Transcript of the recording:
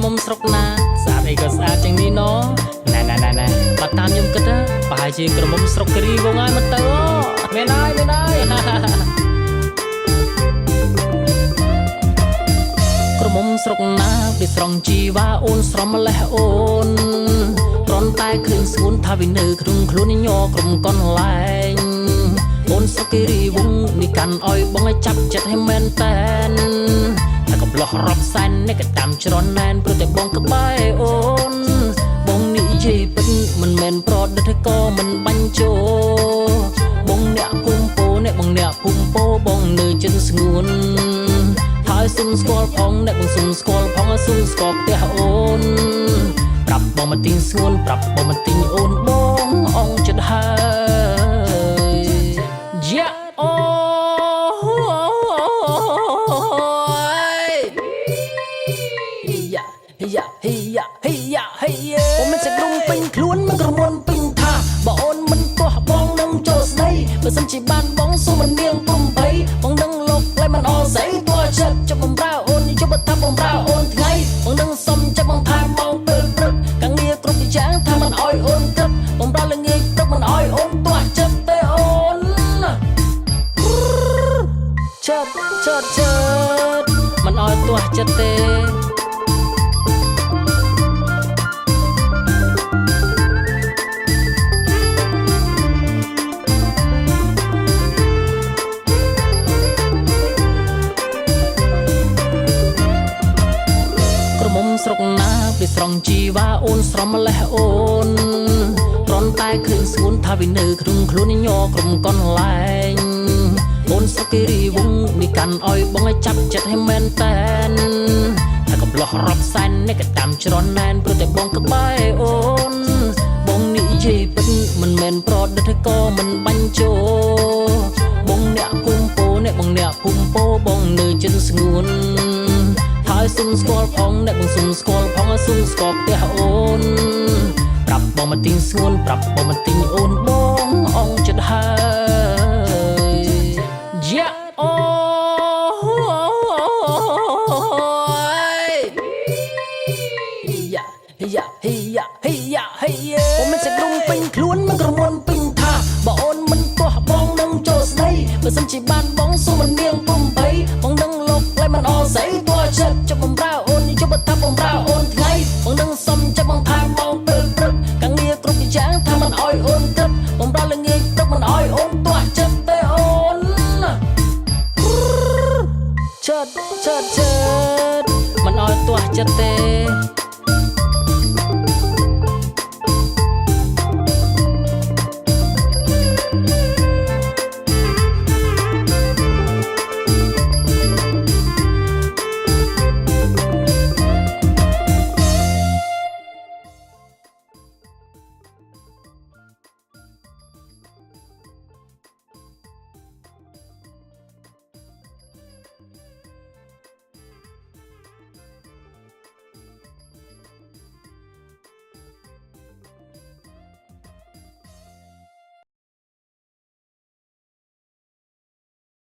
មុំស្រុកណាស្អាតអីក៏ស្អាតជាងនេះណណែបើតាមខ្ញុំគិតប្រហែលជាក្រមុំស្រុកគិរីវងហើយមិនទៅមែនហើយក្រមុំស្រុកណាពីស្រង់ជីវ៉ាអូនស្រមម្លេះអូនត្រន់តែឃើញស្ងួនថាវានៅក្នុងខ្លួនញ័រក្រុមកនលែងអូនស្រុកគិរីវងនេះកាន់អោយបងឲ្យចាប់ចិត្តឲ្យមែនតែនតែកំឡោះរាប់សែននេះក៏តាមច្រនណែនព្រោះតែបងក្បែរអូនបងនិយាយពិតមិនមែនប្រឌិតក៏មិនបាញ់ជោបងអ្នកភូមិពោអ្នកបងអ្នកភូមិពោបងនៅចិនស្ងួនហើយសុំស្គាល់ផងអ្នកបងសុំស្គាល់ផងសុំស្គាល់ផ្ទះអូនប្រាប់បងមកទិញស្ងួនប្រាប់បងមកទិញអូនបងអងចិត្តហើយយ៉ាអូអូមិនจะរុំពេញខ្លួនមិនក្រមុនពេញថាបើអូនមិនទាស់បងនឹងចូលស្ដីបើសិនជាបានបងសុំមិននាងព្រំភ័យបងនឹងលោកលែងមិនអស្អីតួចិត្តចាប់បំរើអូនយកបថាបំរើអូនថ្ងៃបងនឹងសុំចាប់បងថែមកពេលព្រឹកកាំងងារគ្រប់យ៉ាងថាមិនអោយអូនគិតបំរើល្ងាចព្រឹកមិនអោយអូនទាស់ចិត្តទេអូនចិត្តមិនអោយទាស់ចិត្តទេមុំស្រុកណាពីស្រង់ជីវ៉ាអូនស្រមម្លេះអូនត្រន់តែឃើញស្ងួនថាវានៅក្នុងខ្លួនញ័រក្រុមកនលែងអូនស្រុកគិរីវងនេះកាន់អោយបងឲ្យចាប់ចិត្តឲ្យមែនតែនតែកំឡោះរាប់សែននេះក៏តាមច្រនណែនព្រោះតែបងក្បែរអូនបងនិយាយពិតមិនមែនប្រឌិតក៏មិនបាញ់ជោបងអ្នកភូមិពោអ្នកបងអ្នកភូមិពោបងនៅចិនស្ងួនហើយសុំស្គាល់ផងអ្នកបងសុំស្គាល់ផងសុំស្គាល់ផ្ទះអូនប្រាប់បងមកទិញស្ងួនប្រាប់បងមកទិញអូនបងអងចិត្តហើយយ៉ាអូអូមិនจะរុំពេញខ្លួនមិនក្រមុនពេញថាបើអូនមិនទាស់បងនឹងចូលស្ដីបើសិនជាបានបងសុំមិននាងព្រំភ័យបងនឹងលោកលែងមិនអស្អីតួចិត្តចាប់បំរើអូនយកបថាបំរើអូនថ្ងៃបងនឹងសុំចាប់បងថែមកពេលព្រឹកកាំងងារគ្រប់យ៉ាងថាមិនអោយអូនគិតបំរើល្ងាចព្រឹកមិនអោយអូនទាស់ចិត្តទេអូនចិត្តមិនអោយទាស់ចិត្តទេ